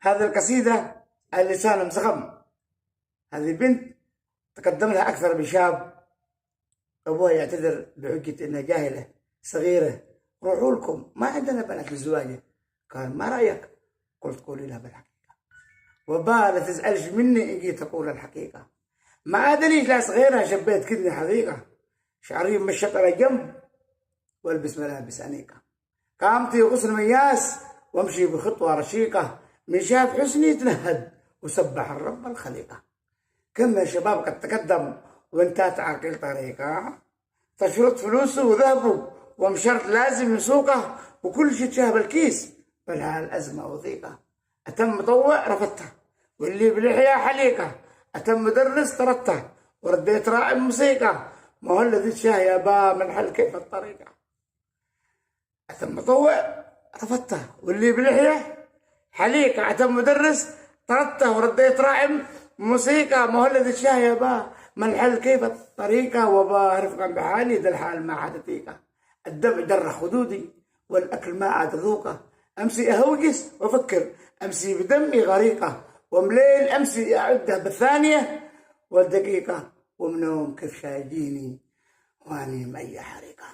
هذه القصيدة اللسان مسخم. هذه البنت تقدم لها أكثر من شاب، أبوها يعتذر بحجة إنها جاهلة صغيرة، روحوا لكم ما عندنا بنات للزواج. قال ما رأيك؟ قلت قولي لها بالحقيقة، وبا تسألش مني إن جيت أقول الحقيقة. ما أدريش لا صغيرة شبيت كدني حقيقة، شعري مشط على جنب والبس ملابس أنيقة، قامتي غسل مياس وامشي بخطوة رشيقة، من شاف حسني تنهد وسبح الرب الخليقة. كم يا شباب قد تقدم وانتهت عاقل طريقة، تشرط فلوسه وذهبه ومشرط لازم يسوقه، وكل شيء تشاه بالكيس بلها الأزمة وضيقة. أتم مطوع رفضته واللي بلحية حليقة، أتم مدرس طردته ورديت راعي موسيقى، ما هو الذي تشاه يا با من حل كيف الطريقة. أتم مطوع رفضته واللي بلحية حليقة، أتم مدرس طردته ورديت راعي موسيقى، ما هو الذي تشاه يا با من حل كيف الطريقة. وبا رفقا بحالي ذا الحال ما عاد دقيقة، الدمع در خدودي والأكل ما عاد ذوقه، أمسي أهوجس وأفكر أمسي بدمي غريقة، ومليل أمسي أعده بالثانية والدقيقة، ومنوم كيف شايديني واني مأي حريقة.